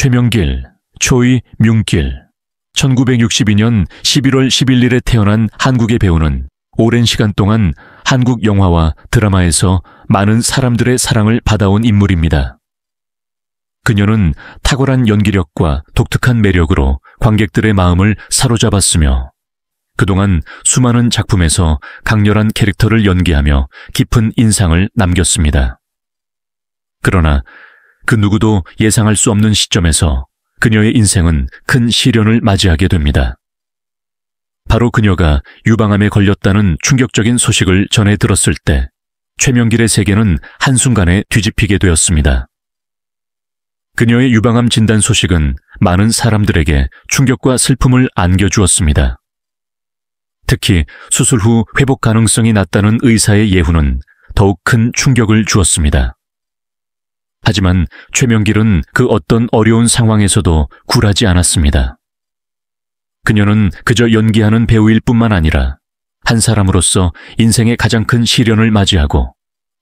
최명길, 초이 뮨길. 1962년 11월 11일에 태어난 한국의 배우는 오랜 시간 동안 한국 영화와 드라마에서 많은 사람들의 사랑을 받아온 인물입니다. 그녀는 탁월한 연기력과 독특한 매력으로 관객들의 마음을 사로잡았으며 그동안 수많은 작품에서 강렬한 캐릭터를 연기하며 깊은 인상을 남겼습니다. 그러나 그 누구도 예상할 수 없는 시점에서 그녀의 인생은 큰 시련을 맞이하게 됩니다. 바로 그녀가 유방암에 걸렸다는 충격적인 소식을 전해 들었을 때 최명길의 세계는 한순간에 뒤집히게 되었습니다. 그녀의 유방암 진단 소식은 많은 사람들에게 충격과 슬픔을 안겨주었습니다. 특히 수술 후 회복 가능성이 낮다는 의사의 예후는 더욱 큰 충격을 주었습니다. 하지만 최명길은 그 어떤 어려운 상황에서도 굴하지 않았습니다. 그녀는 그저 연기하는 배우일 뿐만 아니라 한 사람으로서 인생의 가장 큰 시련을 맞이하고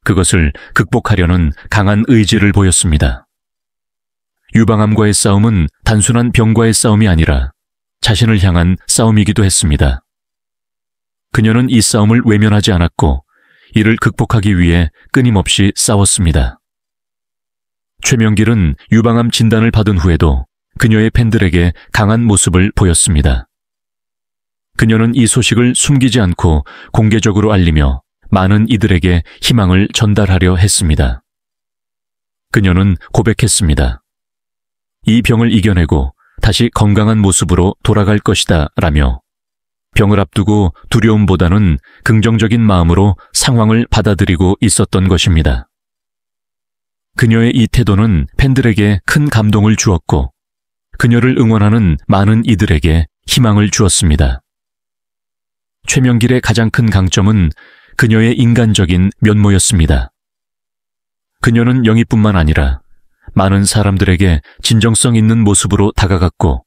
그것을 극복하려는 강한 의지를 보였습니다. 유방암과의 싸움은 단순한 병과의 싸움이 아니라 자신을 향한 싸움이기도 했습니다. 그녀는 이 싸움을 외면하지 않았고 이를 극복하기 위해 끊임없이 싸웠습니다. 최명길은 유방암 진단을 받은 후에도 그녀의 팬들에게 강한 모습을 보였습니다. 그녀는 이 소식을 숨기지 않고 공개적으로 알리며 많은 이들에게 희망을 전달하려 했습니다. 그녀는 고백했습니다. 이 병을 이겨내고 다시 건강한 모습으로 돌아갈 것이다 라며 병을 앞두고 두려움보다는 긍정적인 마음으로 상황을 받아들이고 있었던 것입니다. 그녀의 이 태도는 팬들에게 큰 감동을 주었고 그녀를 응원하는 많은 이들에게 희망을 주었습니다. 최명길의 가장 큰 강점은 그녀의 인간적인 면모였습니다. 그녀는 영희뿐만 아니라 많은 사람들에게 진정성 있는 모습으로 다가갔고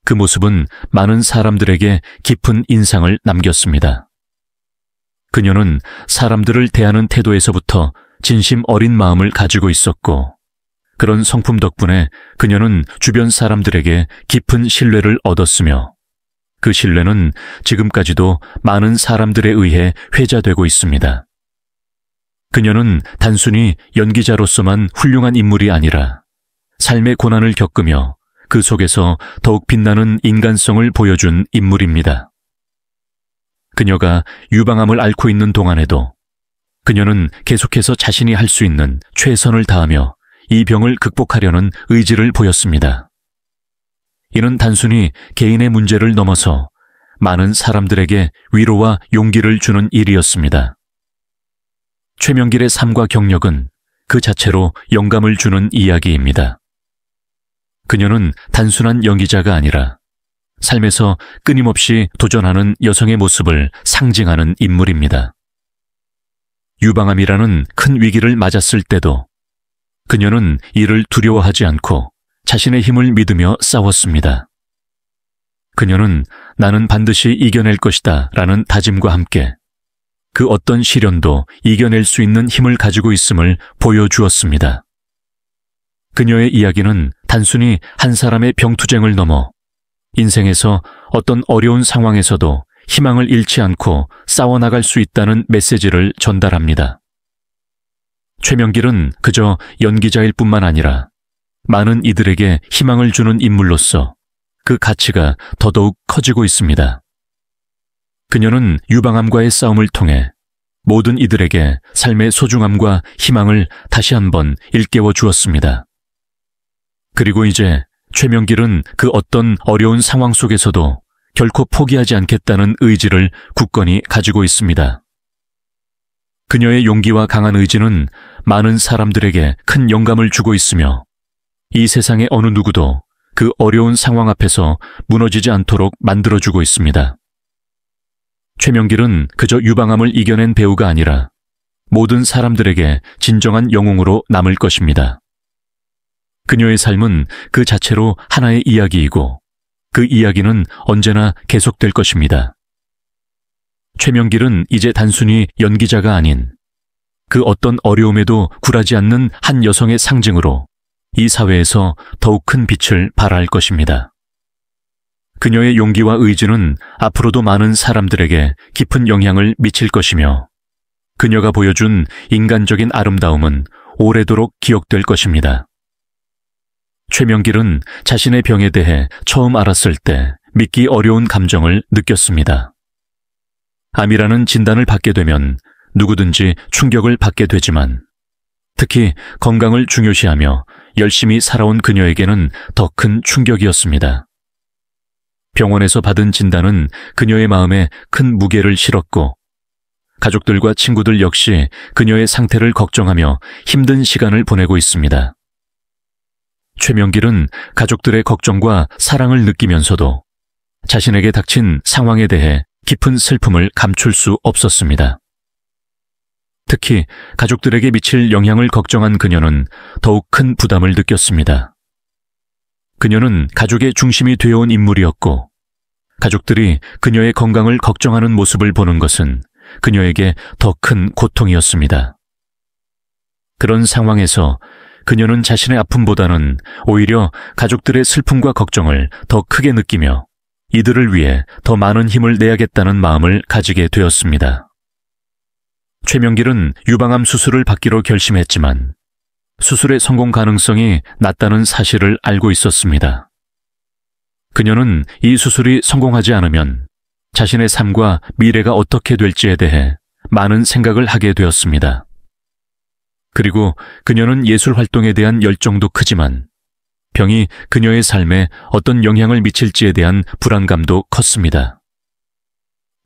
그 모습은 많은 사람들에게 깊은 인상을 남겼습니다. 그녀는 사람들을 대하는 태도에서부터 진심 어린 마음을 가지고 있었고 그런 성품 덕분에 그녀는 주변 사람들에게 깊은 신뢰를 얻었으며 그 신뢰는 지금까지도 많은 사람들에 의해 회자되고 있습니다. 그녀는 단순히 연기자로서만 훌륭한 인물이 아니라 삶의 고난을 겪으며 그 속에서 더욱 빛나는 인간성을 보여준 인물입니다. 그녀가 유방암을 앓고 있는 동안에도 그녀는 계속해서 자신이 할 수 있는 최선을 다하며 이 병을 극복하려는 의지를 보였습니다. 이는 단순히 개인의 문제를 넘어서 많은 사람들에게 위로와 용기를 주는 일이었습니다. 최명길의 삶과 경력은 그 자체로 영감을 주는 이야기입니다. 그녀는 단순한 연기자가 아니라 삶에서 끊임없이 도전하는 여성의 모습을 상징하는 인물입니다. 유방암이라는 큰 위기를 맞았을 때도 그녀는 이를 두려워하지 않고 자신의 힘을 믿으며 싸웠습니다. 그녀는 나는 반드시 이겨낼 것이다 라는 다짐과 함께 그 어떤 시련도 이겨낼 수 있는 힘을 가지고 있음을 보여주었습니다. 그녀의 이야기는 단순히 한 사람의 병투쟁을 넘어 인생에서 어떤 어려운 상황에서도 희망을 잃지 않고 싸워나갈 수 있다는 메시지를 전달합니다. 최명길은 그저 연기자일 뿐만 아니라 많은 이들에게 희망을 주는 인물로서 그 가치가 더더욱 커지고 있습니다. 그녀는 유방암과의 싸움을 통해 모든 이들에게 삶의 소중함과 희망을 다시 한번 일깨워 주었습니다. 그리고 이제 최명길은 그 어떤 어려운 상황 속에서도 결코 포기하지 않겠다는 의지를 굳건히 가지고 있습니다. 그녀의 용기와 강한 의지는 많은 사람들에게 큰 영감을 주고 있으며 이 세상의 어느 누구도 그 어려운 상황 앞에서 무너지지 않도록 만들어주고 있습니다. 최명길은 그저 유방암을 이겨낸 배우가 아니라 모든 사람들에게 진정한 영웅으로 남을 것입니다. 그녀의 삶은 그 자체로 하나의 이야기이고 그 이야기는 언제나 계속될 것입니다. 최명길은 이제 단순히 연기자가 아닌 그 어떤 어려움에도 굴하지 않는 한 여성의 상징으로 이 사회에서 더욱 큰 빛을 발할 것입니다. 그녀의 용기와 의지는 앞으로도 많은 사람들에게 깊은 영향을 미칠 것이며 그녀가 보여준 인간적인 아름다움은 오래도록 기억될 것입니다. 최명길은 자신의 병에 대해 처음 알았을 때 믿기 어려운 감정을 느꼈습니다. 암이라는 진단을 받게 되면 누구든지 충격을 받게 되지만 특히 건강을 중요시하며 열심히 살아온 그녀에게는 더 큰 충격이었습니다. 병원에서 받은 진단은 그녀의 마음에 큰 무게를 실었고 가족들과 친구들 역시 그녀의 상태를 걱정하며 힘든 시간을 보내고 있습니다. 최명길은 가족들의 걱정과 사랑을 느끼면서도 자신에게 닥친 상황에 대해 깊은 슬픔을 감출 수 없었습니다. 특히 가족들에게 미칠 영향을 걱정한 그녀는 더욱 큰 부담을 느꼈습니다. 그녀는 가족의 중심이 되어온 인물이었고 가족들이 그녀의 건강을 걱정하는 모습을 보는 것은 그녀에게 더 큰 고통이었습니다. 그런 상황에서 그녀는 자신의 아픔보다는 오히려 가족들의 슬픔과 걱정을 더 크게 느끼며 이들을 위해 더 많은 힘을 내야겠다는 마음을 가지게 되었습니다. 최명길은 유방암 수술을 받기로 결심했지만 수술의 성공 가능성이 낮다는 사실을 알고 있었습니다. 그녀는 이 수술이 성공하지 않으면 자신의 삶과 미래가 어떻게 될지에 대해 많은 생각을 하게 되었습니다. 그리고 그녀는 예술 활동에 대한 열정도 크지만 병이 그녀의 삶에 어떤 영향을 미칠지에 대한 불안감도 컸습니다.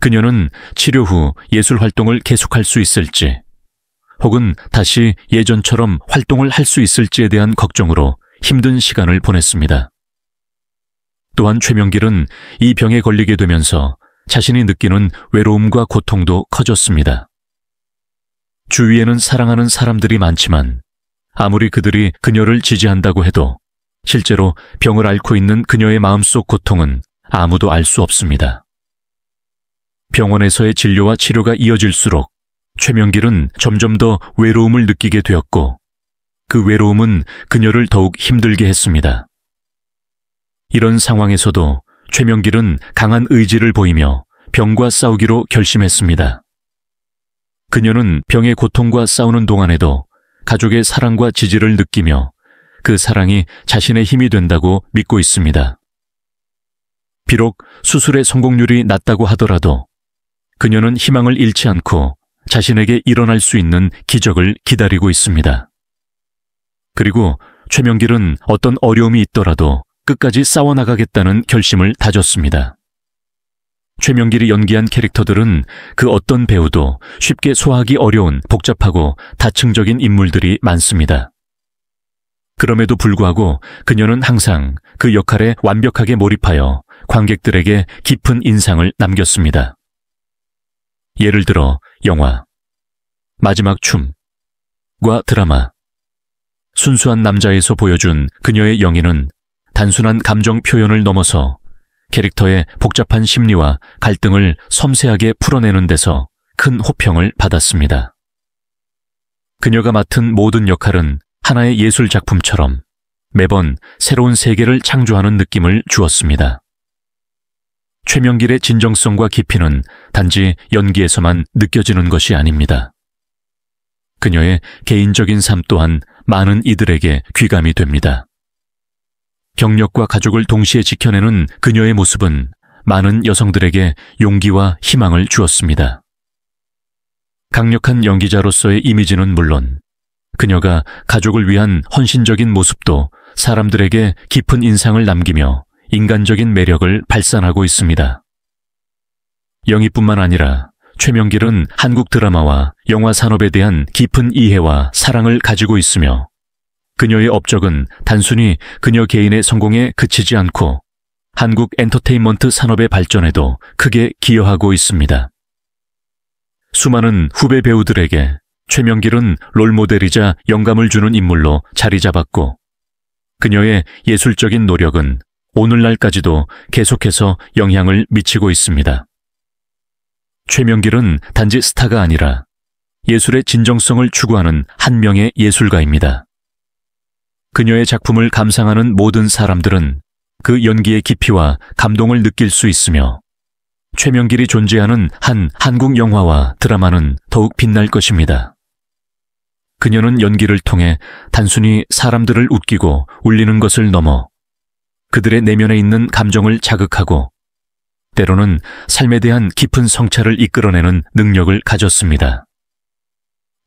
그녀는 치료 후 예술 활동을 계속할 수 있을지 혹은 다시 예전처럼 활동을 할 수 있을지에 대한 걱정으로 힘든 시간을 보냈습니다. 또한 최명길은 이 병에 걸리게 되면서 자신이 느끼는 외로움과 고통도 커졌습니다. 주위에는 사랑하는 사람들이 많지만 아무리 그들이 그녀를 지지한다고 해도 실제로 병을 앓고 있는 그녀의 마음속 고통은 아무도 알 수 없습니다. 병원에서의 진료와 치료가 이어질수록 최명길은 점점 더 외로움을 느끼게 되었고 그 외로움은 그녀를 더욱 힘들게 했습니다. 이런 상황에서도 최명길은 강한 의지를 보이며 병과 싸우기로 결심했습니다. 그녀는 병의 고통과 싸우는 동안에도 가족의 사랑과 지지를 느끼며 그 사랑이 자신의 힘이 된다고 믿고 있습니다. 비록 수술의 성공률이 낮다고 하더라도 그녀는 희망을 잃지 않고 자신에게 일어날 수 있는 기적을 기다리고 있습니다. 그리고 최명길은 어떤 어려움이 있더라도 끝까지 싸워나가겠다는 결심을 다졌습니다. 최명길이 연기한 캐릭터들은 그 어떤 배우도 쉽게 소화하기 어려운 복잡하고 다층적인 인물들이 많습니다. 그럼에도 불구하고 그녀는 항상 그 역할에 완벽하게 몰입하여 관객들에게 깊은 인상을 남겼습니다. 예를 들어 영화 마지막 춤과 드라마 순수한 남자에서 보여준 그녀의 영희는 단순한 감정 표현을 넘어서 캐릭터의 복잡한 심리와 갈등을 섬세하게 풀어내는 데서 큰 호평을 받았습니다. 그녀가 맡은 모든 역할은 하나의 예술 작품처럼 매번 새로운 세계를 창조하는 느낌을 주었습니다. 최명길의 진정성과 깊이는 단지 연기에서만 느껴지는 것이 아닙니다. 그녀의 개인적인 삶 또한 많은 이들에게 귀감이 됩니다. 경력과 가족을 동시에 지켜내는 그녀의 모습은 많은 여성들에게 용기와 희망을 주었습니다. 강력한 연기자로서의 이미지는 물론 그녀가 가족을 위한 헌신적인 모습도 사람들에게 깊은 인상을 남기며 인간적인 매력을 발산하고 있습니다. 영희뿐만 아니라 최명길은 한국 드라마와 영화 산업에 대한 깊은 이해와 사랑을 가지고 있으며 그녀의 업적은 단순히 그녀 개인의 성공에 그치지 않고 한국 엔터테인먼트 산업의 발전에도 크게 기여하고 있습니다. 수많은 후배 배우들에게 최명길은 롤모델이자 영감을 주는 인물로 자리 잡았고 그녀의 예술적인 노력은 오늘날까지도 계속해서 영향을 미치고 있습니다. 최명길은 단지 스타가 아니라 예술의 진정성을 추구하는 한 명의 예술가입니다. 그녀의 작품을 감상하는 모든 사람들은 그 연기의 깊이와 감동을 느낄 수 있으며 최명길이 존재하는 한 한국 영화와 드라마는 더욱 빛날 것입니다. 그녀는 연기를 통해 단순히 사람들을 웃기고 울리는 것을 넘어 그들의 내면에 있는 감정을 자극하고 때로는 삶에 대한 깊은 성찰을 이끌어내는 능력을 가졌습니다.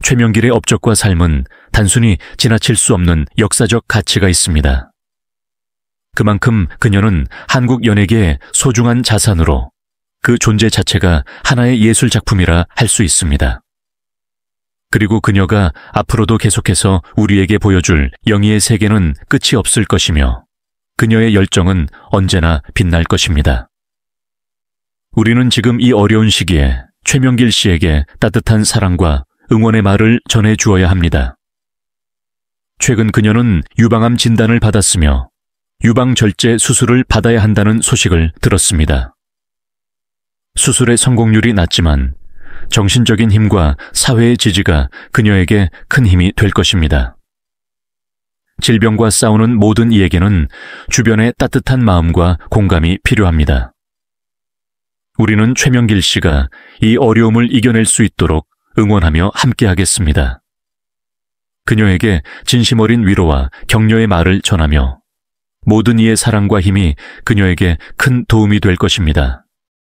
최명길의 업적과 삶은 단순히 지나칠 수 없는 역사적 가치가 있습니다. 그만큼 그녀는 한국 연예계의 소중한 자산으로 그 존재 자체가 하나의 예술 작품이라 할 수 있습니다. 그리고 그녀가 앞으로도 계속해서 우리에게 보여줄 영희의 세계는 끝이 없을 것이며 그녀의 열정은 언제나 빛날 것입니다. 우리는 지금 이 어려운 시기에 최명길 씨에게 따뜻한 사랑과 응원의 말을 전해 주어야 합니다. 최근 그녀는 유방암 진단을 받았으며 유방절제 수술을 받아야 한다는 소식을 들었습니다. 수술의 성공률이 낮지만 정신적인 힘과 사회의 지지가 그녀에게 큰 힘이 될 것입니다. 질병과 싸우는 모든 이에게는 주변의 따뜻한 마음과 공감이 필요합니다. 우리는 최명길 씨가 이 어려움을 이겨낼 수 있도록 응원하며 함께하겠습니다. 그녀에게 진심 어린 위로와 격려의 말을 전하며 모든 이의 사랑과 힘이 그녀에게 큰 도움이 될 것입니다.